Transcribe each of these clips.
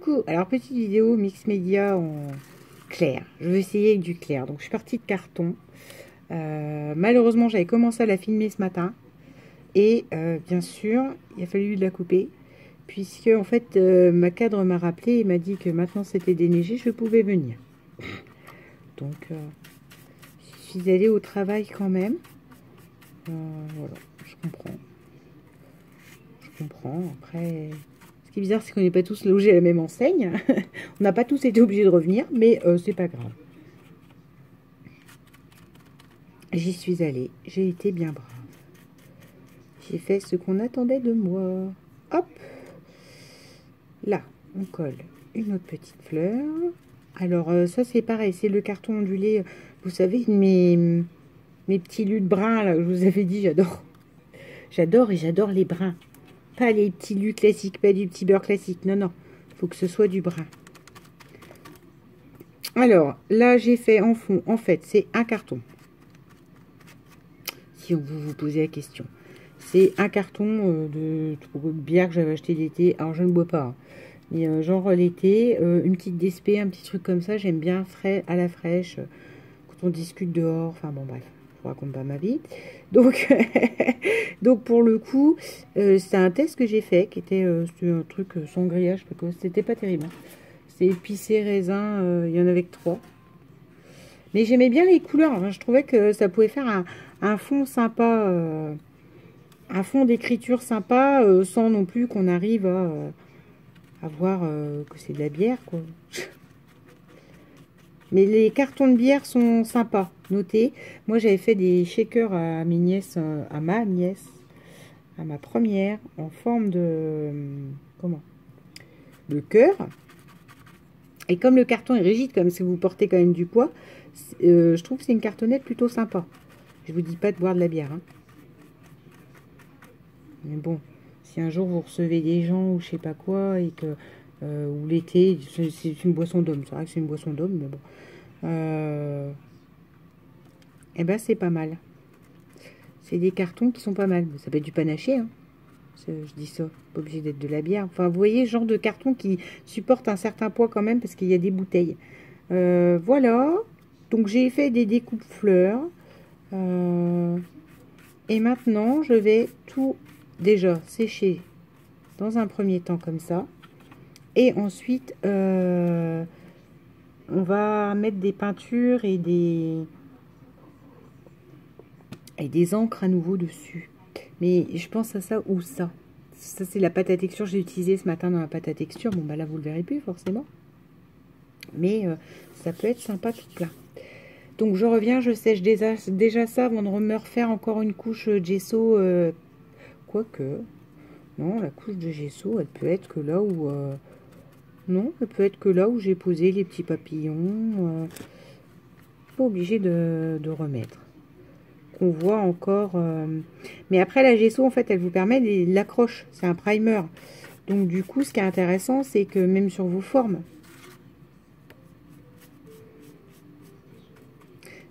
Coucou, alors petite vidéo mix média en clair. Je vais essayer avec du clair. Donc je suis partie de carton. Malheureusement j'avais commencé à la filmer ce matin. Et bien sûr, il a fallu la couper. Puisque en fait ma cadre m'a rappelé et m'a dit que maintenant c'était déneigé, je pouvais venir. Donc je suis allée au travail quand même. Voilà, je comprends. Je comprends. Après... Ce qui est bizarre, c'est qu'on n'est pas tous logés à la même enseigne. On n'a pas tous été obligés de revenir, mais c'est pas grave. J'y suis allée, j'ai été bien brave. J'ai fait ce qu'on attendait de moi. Hop! Là, on colle une autre petite fleur. Alors, ça c'est pareil, c'est le carton ondulé. Vous savez, mes petits luttes bruns, là, je vous avais dit, j'adore. J'adore et j'adore les bruns. Pas les petits lus classiques, pas du petit beurre classique. Non, non, il faut que ce soit du brun. Alors, là, j'ai fait en fond, en fait, c'est un carton. Si vous vous posez la question. C'est un carton de bière que j'avais acheté l'été. Alors, je ne bois pas. Hein. Mais genre l'été, une petite DSP, un petit truc comme ça. J'aime bien frais, à la fraîche, quand on discute dehors. Enfin, bon, bref. Je vous raconte pas ma vie. Donc, donc pour le coup, c'est un test que j'ai fait, qui était un truc sans grillage. C'était pas terrible. Hein. C'est épicé, raisin. Il y en avait que 3. Mais j'aimais bien les couleurs. Enfin, je trouvais que ça pouvait faire un fond sympa, un fond d'écriture sympa, sans non plus qu'on arrive à voir que c'est de la bière, quoi. Mais les cartons de bière sont sympas, notez. Moi, j'avais fait des shakers à mes nièces, à ma nièce, à ma première, en forme de... comment? De cœur. Et comme le carton est rigide, comme si vous portez quand même du poids, je trouve que c'est une cartonnette plutôt sympa. Je vous dis pas de boire de la bière. Hein. Mais bon, si un jour vous recevez des gens ou je sais pas quoi, et que ou l'été, c'est une boisson d'homme. C'est vrai que c'est une boisson d'homme, mais bon. Eh ben c'est pas mal. C'est des cartons qui sont pas mal. Ça peut être du panaché, hein. Je dis ça, pas obligé d'être de la bière. Enfin, vous voyez, genre de carton qui supporte un certain poids quand même, parce qu'il y a des bouteilles. Voilà. Donc j'ai fait des découpes fleurs. Et maintenant, je vais tout déjà sécher dans un premier temps comme ça. Et ensuite, on va mettre des peintures et des encres à nouveau dessus. Mais je pense à ça ou ça. Ça, c'est la pâte à texture que j'ai utilisée ce matin dans la pâte à texture. Bon, bah là, vous le verrez plus forcément. Mais ça peut être sympa tout plein. Donc, je reviens, je sèche déjà ça avant de me refaire encore une couche de gesso. Quoique, non, la couche de gesso, elle peut être que là où... non, elle peut être que là où j'ai posé les petits papillons. Pas obligé de remettre. Qu'on voit encore... Mais après, la gesso, en fait, elle vous permet l'accroche. C'est un primer. Donc, du coup, ce qui est intéressant, c'est que même sur vos formes,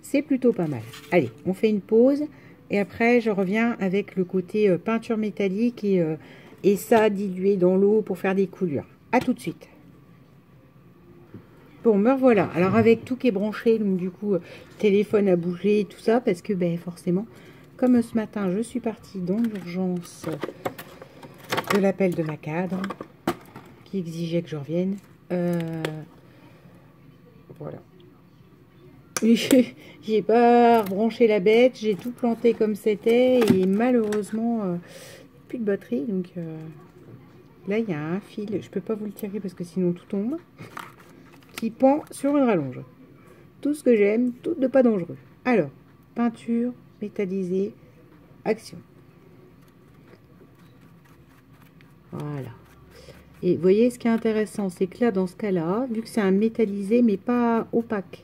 c'est plutôt pas mal. Allez, on fait une pause. Et après, je reviens avec le côté peinture métallique et ça dilué dans l'eau pour faire des coulures. A tout de suite. Bon, me revoilà. Alors, avec tout qui est branché, donc du coup, téléphone a bougé et tout ça, parce que, ben, forcément, comme ce matin, je suis partie dans l'urgence de l'appel de ma cadre, qui exigeait que je revienne. Voilà. J'ai pas rebranché la bête, j'ai tout planté comme c'était, et malheureusement, plus de batterie, donc là, il y a un fil, je peux pas vous le tirer parce que sinon tout tombe, qui pend sur une rallonge. Tout ce que j'aime, tout de pas dangereux. Alors, peinture, métallisée, action. Voilà. Et vous voyez, ce qui est intéressant, c'est que là, dans ce cas-là, vu que c'est un métallisé, mais pas opaque,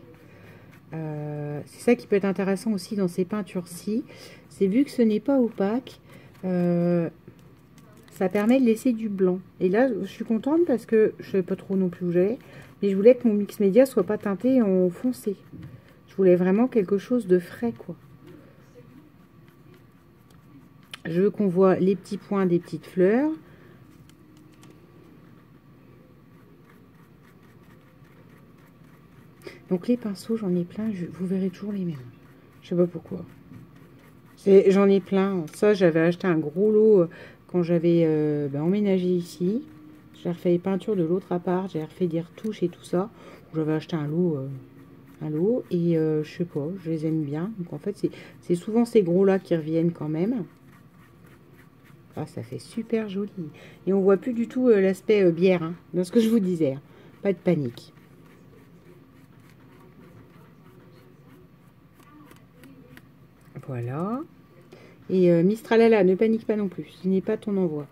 c'est ça qui peut être intéressant aussi dans ces peintures-ci, c'est vu que ce n'est pas opaque, ça permet de laisser du blanc. Et là, je suis contente parce que je ne savais pas trop non plus où j'allais, mais je voulais que mon mix média soit pas teinté en foncé. Je voulais vraiment quelque chose de frais, quoi. Je veux qu'on voit les petits points des petites fleurs. Donc les pinceaux, j'en ai plein, vous verrez toujours les mêmes. Je sais pas pourquoi. J'en ai plein. Ça, j'avais acheté un gros lot quand j'avais emménagé ici. J'ai refait les peintures de l'autre appart, j'ai refait des retouches et tout ça. J'avais acheté un lot, et je sais pas, je les aime bien. Donc en fait, c'est souvent ces gros-là qui reviennent quand même. Ah, ça fait super joli. Et on voit plus du tout l'aspect bière, hein, dans ce que je vous disais. Hein. Pas de panique. Voilà. Et Mistralala, ne panique pas non plus. Ce n'est pas ton envoi.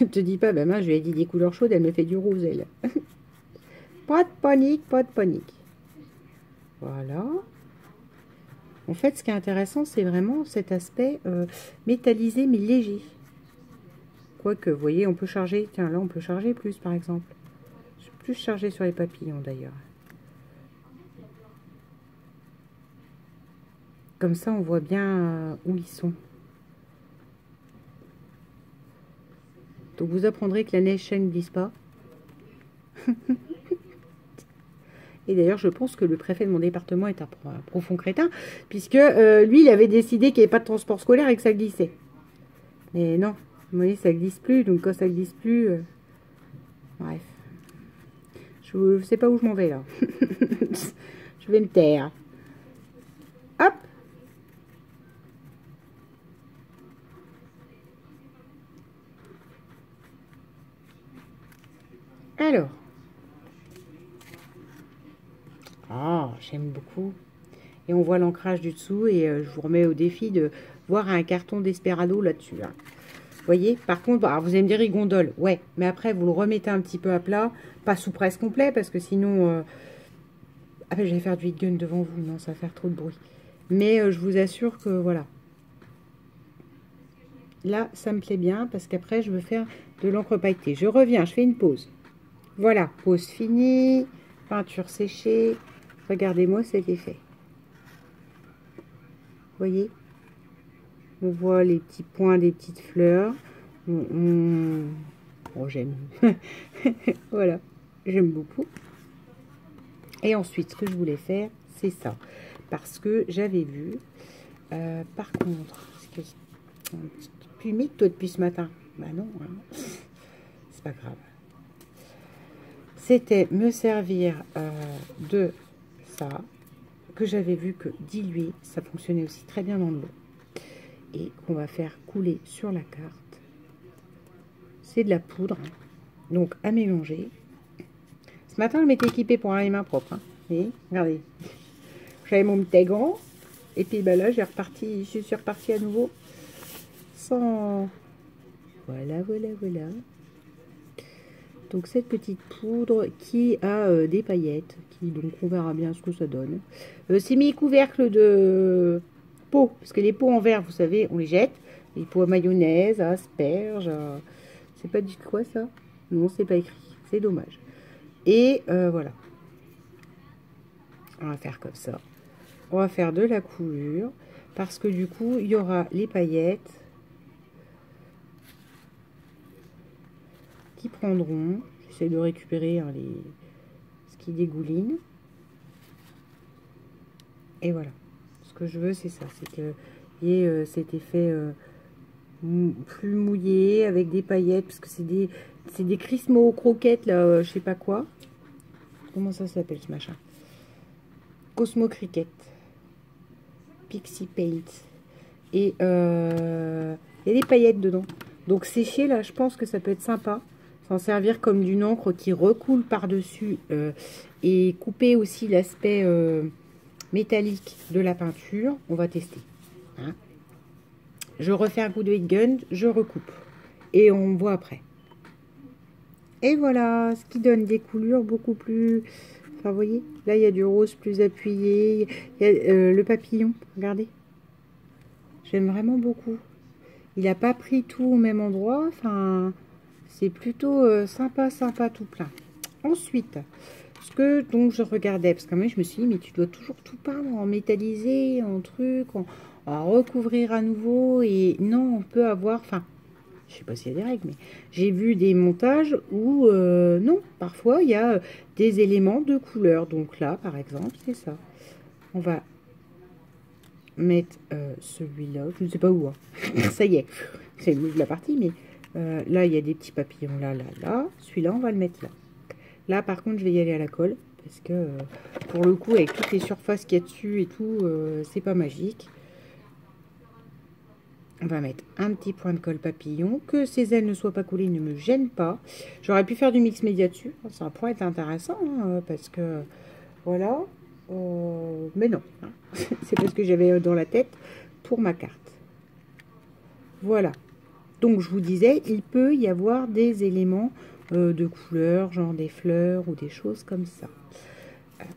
Ne te dis pas, bah moi je lui ai dit des couleurs chaudes, elle me fait du rose, elle. Pas de panique, pas de panique. Voilà. En fait, ce qui est intéressant, c'est vraiment cet aspect métallisé, mais léger. Quoique, vous voyez, on peut charger. Tiens, là, on peut charger plus, par exemple. Je suis plus chargé sur les papillons, d'ailleurs. Comme ça, on voit bien où ils sont. Donc, vous apprendrez que la neige, ça ne glisse pas. Et d'ailleurs, je pense que le préfet de mon département est un profond crétin, puisque lui, il avait décidé qu'il n'y avait pas de transport scolaire et que ça glissait. Mais non, vous voyez, ça glisse plus, donc quand ça glisse plus... bref. Je ne sais pas où je m'en vais, là. Je vais me taire. Hop. Alors. Ah, j'aime beaucoup. Et on voit l'ancrage du dessous, et je vous remets au défi de voir un carton d'Esperado là-dessus. Hein. Vous voyez, par contre, alors vous allez me dire, il gondole. Ouais, mais après, vous le remettez un petit peu à plat. Pas sous presse complet, parce que sinon... Après, je vais faire du heat gun devant vous. Non, ça va faire trop de bruit. Mais je vous assure que, voilà. Là, ça me plaît bien, parce qu'après, je veux faire de l'encre pailletée. Je reviens, je fais une pause. Voilà, pause finie. Peinture séchée. Regardez-moi cet effet. Vous voyez? On voit les petits points des petites fleurs. Oh, j'aime. Voilà, j'aime beaucoup. Et ensuite, ce que je voulais faire, c'est ça. Parce que j'avais vu, par contre, est-ce que c'est un petit peu humide, toi, depuis ce matin? Bah non, hein. C'est pas grave. C'était me servir de ça, que j'avais vu que diluer, ça fonctionnait aussi très bien dans l'eau. Et qu'on va faire couler sur la carte. C'est de la poudre, donc à mélanger. Ce matin, je m'étais équipée pour avoir les mains propres. Hein. Et regardez, j'avais mon petit gant. Et puis bah là, je suis repartie à nouveau sans... Voilà, voilà, voilà. Donc cette petite poudre qui a des paillettes, donc on verra bien ce que ça donne. C'est mes couvercles de pots, parce que les pots en verre, vous savez, on les jette. Les pots à mayonnaise, à asperges, c'est pas du quoi ça? Non, c'est pas écrit, c'est dommage. Et voilà. On va faire comme ça. On va faire de la coulure, parce que du coup, il y aura les paillettes qui prendront. J'essaie de récupérer hein, ce qui dégouline. Et voilà. Ce que je veux, c'est ça. C'est qu'il y ait cet effet plus mouillé, avec des paillettes, parce que c'est des Crismo croquettes, là, je sais pas quoi. Comment ça s'appelle ce machin? Cosmo Cricket. Pixie Paint. Et il y a des paillettes dedans. Donc séché, là, je pense que ça peut être sympa. S'en servir comme d'une encre qui recoule par-dessus. Et couper aussi l'aspect métallique de la peinture. On va tester. Hein. Je refais un coup de heat gun, je recoupe. Et on voit après. Et voilà, ce qui donne des couleurs beaucoup plus... Enfin, vous voyez, là, il y a du rose plus appuyé. Il y a le papillon, regardez. J'aime vraiment beaucoup. Il n'a pas pris tout au même endroit. Enfin, c'est plutôt sympa, sympa tout plein. Ensuite, ce que donc je regardais, parce que moi, je me suis dit, mais tu dois toujours tout peindre en métallisé, en truc, en recouvrir à nouveau. Et non, on peut avoir... Enfin, Je sais pas s'il y a des règles, mais j'ai vu des montages où, non, parfois, il y a des éléments de couleur. Donc là, par exemple, c'est ça. On va mettre celui-là, je ne sais pas où. Hein. Ça y est, c'est le bout de la partie, mais là, il y a des petits papillons là, là, là. Celui-là, on va le mettre là. Là, par contre, je vais y aller à la colle, parce que, pour le coup, avec toutes les surfaces qu'il y a dessus et tout, c'est pas magique. On va mettre un petit point de colle papillon. Que ces ailes ne soient pas collées ne me gêne pas. J'aurais pu faire du mix média dessus. Ça pourrait être intéressant, hein, parce que, voilà. Mais non, hein. C'est parce que j'avais dans la tête pour ma carte. Voilà. Donc, je vous disais, il peut y avoir des éléments de couleur, genre des fleurs ou des choses comme ça.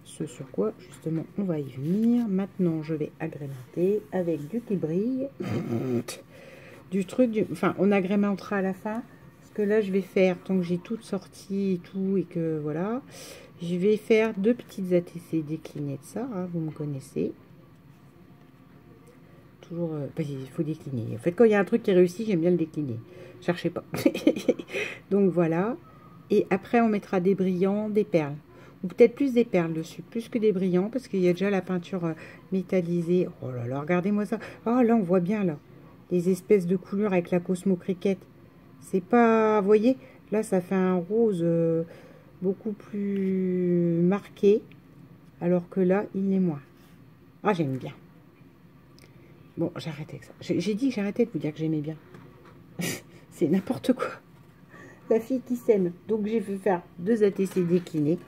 Ce sur quoi, justement, on va y venir. Maintenant, je vais agrémenter avec du qui brille. Du truc, enfin, on agrémentera à la fin. Parce que là, je vais faire, tant que j'ai tout sorti et tout, et que voilà, je vais faire 2 petites ATC déclinées de ça. Hein, vous me connaissez. Toujours, il faut décliner. En fait, quand il y a un truc qui réussit, j'aime bien le décliner. Cherchez pas. Donc voilà. Et après, on mettra des brillants, des perles. Ou peut-être plus des perles dessus, plus que des brillants, parce qu'il y a déjà la peinture métallisée. Oh là là, regardez-moi ça. Oh là, on voit bien, là. Les espèces de couleurs avec la Cosmo Cricket. C'est pas... Vous voyez, là, ça fait un rose beaucoup plus marqué. Alors que là, il l'est moins. Ah, j'aime bien. Bon, j'arrête avec ça. J'ai dit que j'arrêtais de vous dire que j'aimais bien. C'est n'importe quoi. La fille qui s'aime. Donc, j'ai fait faire 2 ATC déclinés.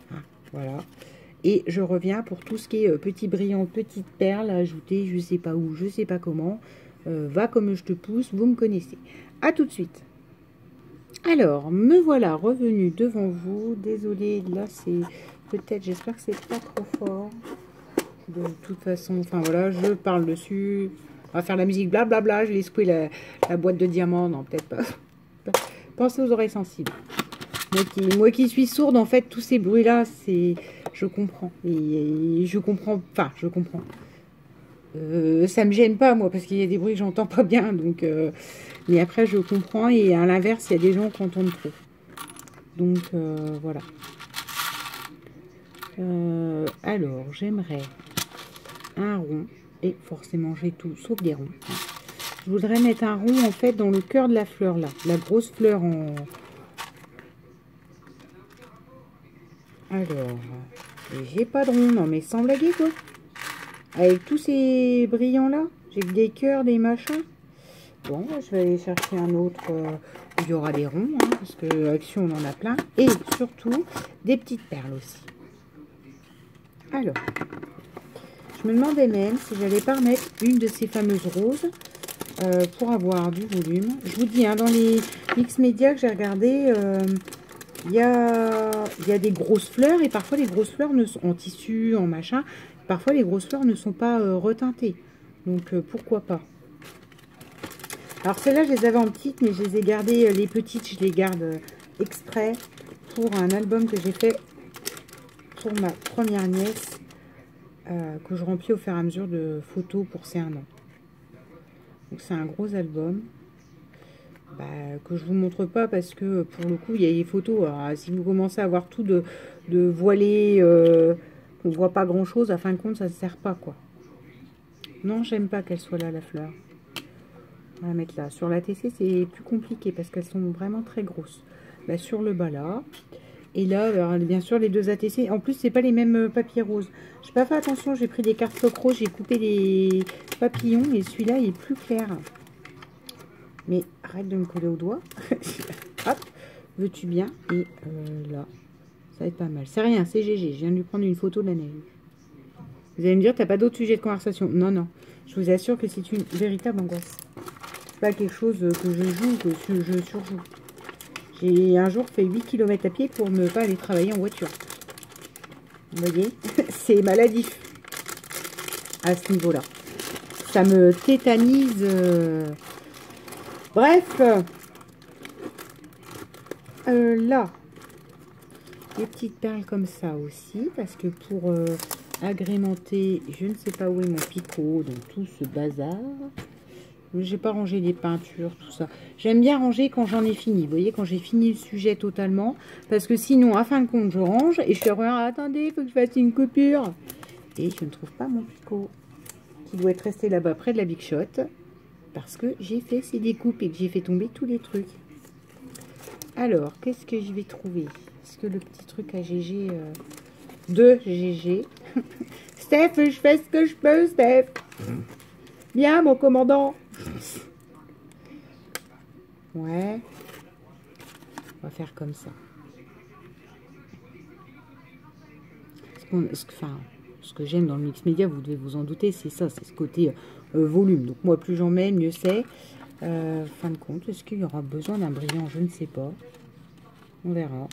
Voilà. Et je reviens pour tout ce qui est petit brillant, petite perle à ajouter, je sais pas où, je sais pas comment. Va comme je te pousse, vous me connaissez. À tout de suite. Alors, me voilà revenu devant vous. Désolée, là c'est peut-être, j'espère que c'est pas trop fort. De toute façon, enfin voilà, je parle dessus. On va faire la musique blablabla. Je vais secouer la boîte de diamants. Non, peut-être pas. Pensez aux oreilles sensibles. Moi qui suis sourde, en fait, tous ces bruits-là, c'est... Je comprends. Et je comprends... Enfin, je comprends. Ça me gêne pas, moi, parce qu'il y a des bruits que j'entends pas bien. Donc, mais après, je comprends. Et à l'inverse, il y a des gens qui entendent trop. Donc, voilà. Alors, j'aimerais un rond. Et forcément, j'ai tout, sauf des ronds. Je voudrais mettre un rond, en fait, dans le cœur de la fleur, là. La grosse fleur en... Alors, j'ai pas de rond, non, mais sans blaguer, quoi. Avec tous ces brillants-là, j'ai que des cœurs, des machins. Bon, je vais aller chercher un autre où il y aura des ronds, hein, parce que Action, on en a plein. Et surtout, des petites perles aussi. Alors, je me demandais même si j'allais pas remettre une de ces fameuses roses pour avoir du volume. Je vous dis, hein, dans les mix médias que j'ai regardé, il y a des grosses fleurs et parfois les grosses fleurs en tissu, en machin, parfois les grosses fleurs ne sont pas reteintées. Donc pourquoi pas. Alors celles-là, je les avais en petites, mais je les ai gardées, les petites, je les garde exprès pour un album que j'ai fait pour ma première nièce, que je remplis au fur et à mesure de photos pour ses 1 an. Donc c'est un gros album. Que je vous montre pas parce que pour le coup il y a les photos. Alors, si vous commencez à voir tout de voilé, on voit pas grand chose, à fin de compte ça ne sert pas quoi. Non, j'aime pas qu'elle soit là la fleur. On va la mettre là. Sur la TC c'est plus compliqué parce qu'elles sont vraiment très grosses. Sur le bas là. Et là, alors, bien sûr, les 2 ATC. En plus, c'est pas les mêmes papiers roses. J'ai pas fait attention, j'ai pris des cartes floc roses, j'ai coupé les papillons et celui-là il est plus clair. Mais arrête de me coller au doigt. Hop, veux-tu bien? Et là, ça va être pas mal. C'est rien, c'est GG. Je viens de lui prendre une photo de la neige. Vous allez me dire, t'as pas d'autres sujets de conversation? Non, non. Je vous assure que c'est une véritable angoisse. C'est pas quelque chose que je joue, que je surjoue. J'ai un jour fait 8 km à pied pour ne pas aller travailler en voiture. Vous voyez? C'est maladif à ce niveau-là. Ça me tétanise... Bref, là, des petites perles comme ça aussi, parce que pour agrémenter, je ne sais pas où est mon picot, donc tout ce bazar. J'ai pas rangé les peintures, tout ça. J'aime bien ranger quand j'en ai fini. Vous voyez, quand j'ai fini le sujet totalement. Parce que sinon, à fin de compte, je range et je suis attendez, il faut que je fasse une coupure. Et je ne trouve pas mon picot. Qui doit être resté là-bas près de la Big Shot. Parce que j'ai fait ces découpes et que j'ai fait tomber tous les trucs. Alors, qu'est-ce que je vais trouver? Est-ce que le petit truc à GG... de GG. Steph, je fais ce que je peux, Steph. Bien, mon commandant. Ouais. On va faire comme ça. Ce que j'aime dans le mix média, vous devez vous en douter, c'est ça, c'est ce côté volume. Donc moi, plus j'en mets, mieux c'est. Fin de compte, est-ce qu'il y aura besoin d'un brillant? Je ne sais pas. On verra.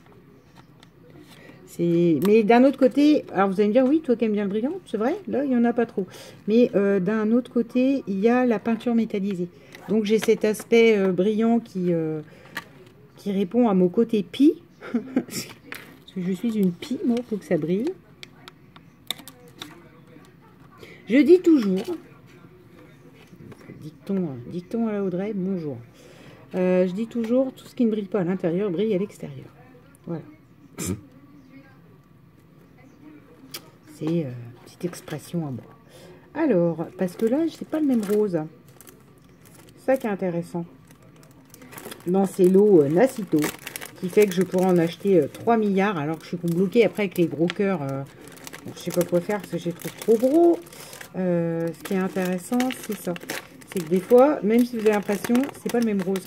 Mais d'un autre côté, alors vous allez me dire, oui, toi qui aimes bien le brillant, c'est vrai, là, il n'y en a pas trop. Mais d'un autre côté, il y a la peinture métallisée. Donc j'ai cet aspect brillant qui répond à mon côté pie. Parce que je suis une pie, moi, il faut que ça brille. Je dis toujours, dicton à la Audrey, bonjour. Je dis toujours, tout ce qui ne brille pas à l'intérieur brille à l'extérieur. Voilà. C'est une petite expression à moi. Alors, parce que là, c'est pas le même rose. C'est ça qui est intéressant. Dans ces lots Nacito, qui fait que je pourrais en acheter 3 milliards, alors que je suis bloquée après avec les gros cœurs. Je sais pas quoi faire parce que j'ai trop gros. Ce qui est intéressant, c'est ça. C'est que des fois, même si vous avez l'impression, c'est pas le même rose.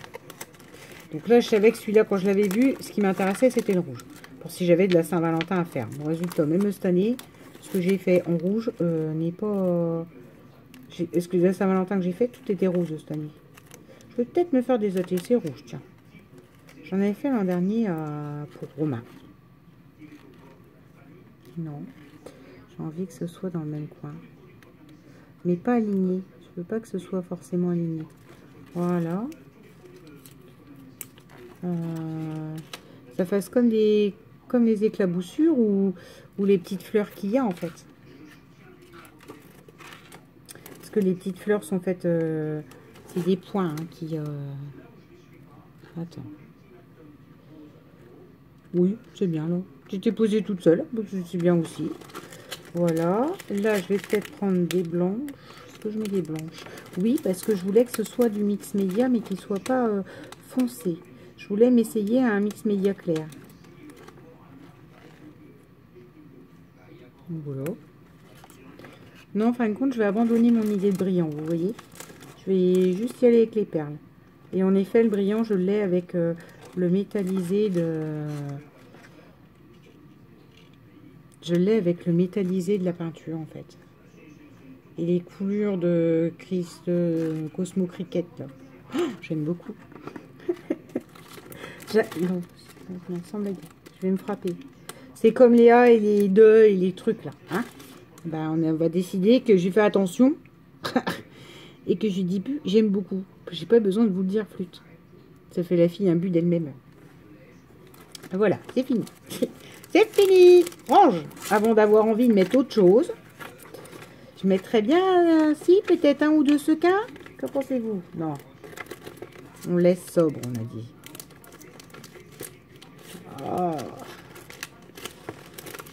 Donc là, je savais que celui-là, quand je l'avais vu, ce qui m'intéressait, c'était le rouge. Pour si j'avais de la Saint-Valentin à faire. Bon, résultat, même cette année, ce que j'ai fait en rouge n'est pas... Est-ce que la Saint-Valentin que j'ai fait, tout était rouge cette année. Je vais peut-être me faire des ATC rouges, tiens. J'en avais fait l'an dernier pour Romain. Non. J'ai envie que ce soit dans le même coin. Mais pas aligné. Je veux pas que ce soit forcément aligné. Voilà. Ça fasse comme les éclaboussures ou les petites fleurs qu'il y a en fait. Parce que les petites fleurs sont faites... c'est des points hein, qui... Attends. Oui, c'est bien là. J'étais posée toute seule, donc c'est bien aussi. Voilà. Là, je vais peut-être prendre des blanches. Est-ce que je mets des blanches? Oui, parce que je voulais que ce soit du mix média, mais qu'il ne soit pas foncé. Je voulais m'essayer à un mix média clair. Voilà. Non, en fin de compte, je vais abandonner mon idée de brillant, vous voyez. Je vais juste y aller avec les perles. Et en effet, le brillant, je l'ai avec le métallisé de... Je l'ai avec le métallisé de la peinture, en fait. Et les coulures de Cosmo Cricket, là. Oh, j'aime beaucoup. Non, sans blague. Je vais me frapper. C'est comme les A et les 2 et les trucs, là. Hein, ben, on va décider que j'ai fait attention. Et que je dis plus, j'aime beaucoup. J'ai pas besoin de vous le dire, flûte. Ça fait la fille un but d'elle-même. Voilà, c'est fini. C'est fini. Range. Avant d'avoir envie de mettre autre chose. Je mettrais bien, si, peut-être un ou deux sequins. Qu'en pensez-vous? Non. On laisse sobre, on a dit. Oh.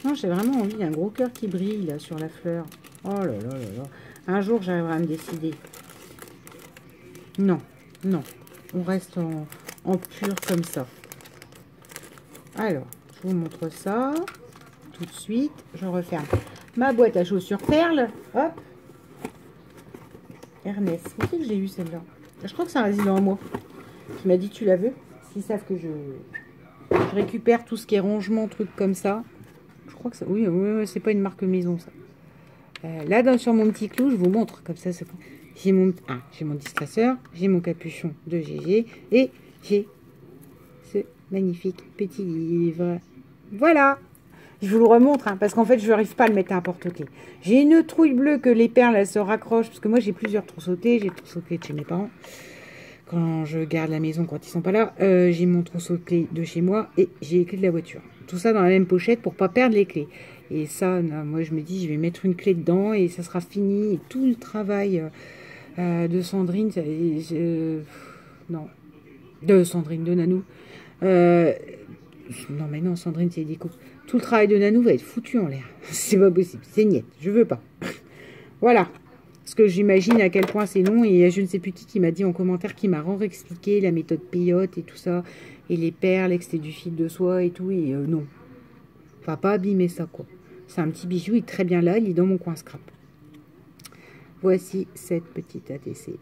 Non, j'ai vraiment envie d'un gros cœur qui brille là sur la fleur. Oh là là là là. Un jour, j'arriverai à me décider. Non, non. On reste en pur comme ça. Alors, je vous montre ça. Tout de suite, je referme ma boîte à chaussures perles. Hop. Ernest. Où c'est que j'ai eu celle-là? Je crois que c'est un résident à moi qui m'a dit tu la veux. S'ils savent que je récupère tout ce qui est rangement, trucs comme ça. Je crois que ça... Oui, c'est pas une marque maison, ça. Là, sur mon petit clou, je vous montre. Comme ça, j'ai mon distresseur, j'ai mon capuchon de GG et j'ai ce magnifique petit livre. Voilà. Je vous le remontre, hein, parce qu'en fait, je n'arrive pas à le mettre à un porte-clés. J'ai une trouille bleue que les perles, elles se raccrochent, parce que moi, j'ai plusieurs trousseaux-clés. J'ai le trousseau-clés de chez mes parents, quand je garde la maison, quand ils sont pas là. J'ai mon trousseau-clés de chez moi et j'ai les clés de la voiture. Tout ça dans la même pochette pour pas perdre les clés. Et ça, moi, je me dis, je vais mettre une clé dedans et ça sera fini. Et tout le travail de Sandrine. Non. De Sandrine, de Nanou. Non, mais non, Sandrine, c'est des coupes. Tout le travail de Nanou va être foutu en l'air. C'est pas possible. C'est niet. Je veux pas. Voilà. Parce que j'imagine à quel point c'est long. Et je ne sais plus qui m'a dit en commentaire, qui m'a expliqué la méthode peyote et tout ça. Et les perles, et que c'était du fil de soie et tout. Et non. On va pas abîmer ça, quoi. C'est un petit bijou. Il est très bien là. Il est dans mon coin scrap. Voici cette petite ATC.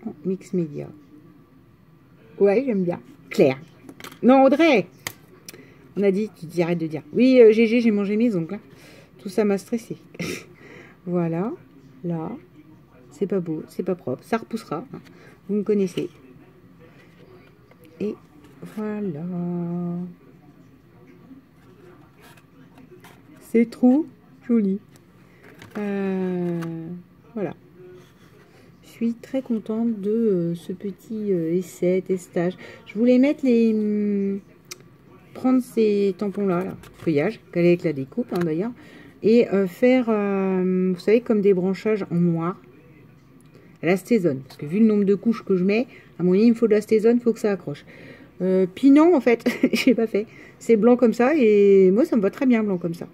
En mix média. Ouais, j'aime bien. Claire. Non, Audrey. On a dit, tu dis, arrête de dire. Oui, GG, j'ai mangé mes ongles. Hein. Tout ça m'a stressé. Voilà. Là. C'est pas beau, c'est pas propre. Ça repoussera. Hein. Vous me connaissez. Et voilà. C'est trop joli. Voilà. Je suis très contente de ce petit essai, testage. Je voulais mettre les... prendre ces tampons-là, là, feuillage, caler avec la découpe, hein, d'ailleurs, et faire, vous savez, comme des branchages en noir, à la stézone. Parce que vu le nombre de couches que je mets, à mon avis, il me faut de la stézone, il faut que ça accroche. Puis non, en fait, je n'ai pas fait. C'est blanc comme ça, et moi, ça me va très bien, blanc comme ça.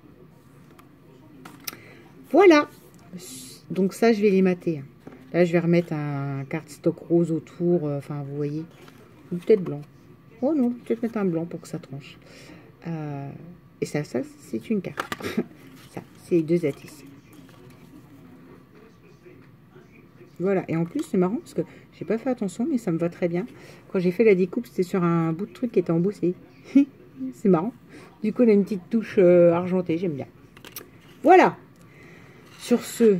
Voilà. Donc ça, je vais les mater. Là, je vais remettre un cardstock rose autour, enfin, vous voyez, ou peut-être blanc. Oh non, peut-être mettre un blanc pour que ça tranche. Et ça c'est une carte. Ça, c'est les deux ATC. Voilà, et en plus, c'est marrant parce que j'ai pas fait attention, mais ça me va très bien. Quand j'ai fait la découpe, c'était sur un bout de truc qui était embossé. C'est marrant. Du coup, on a une petite touche argentée, j'aime bien. Voilà. Sur ce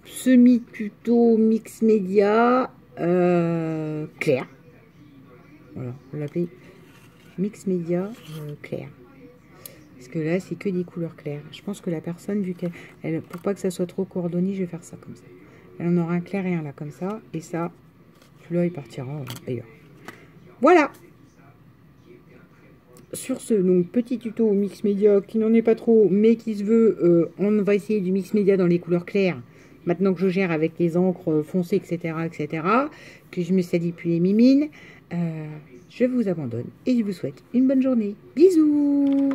semi-tuto mix média clair. Voilà, on l'appelle mix média clair. Parce que là, c'est que des couleurs claires. Je pense que la personne, vu qu'elle, pour pas que ça soit trop coordonné, je vais faire ça comme ça. Elle en aura un clair et un là, comme ça. Et ça, celui-là, il partira ailleurs. Voilà. Sur ce, donc, petit tuto au mix média qui n'en est pas trop, mais qui se veut. On va essayer du mix média dans les couleurs claires. Maintenant que je gère avec les encres foncées, etc., que je me salis plus les mimines, je vous abandonne et je vous souhaite une bonne journée. Bisous!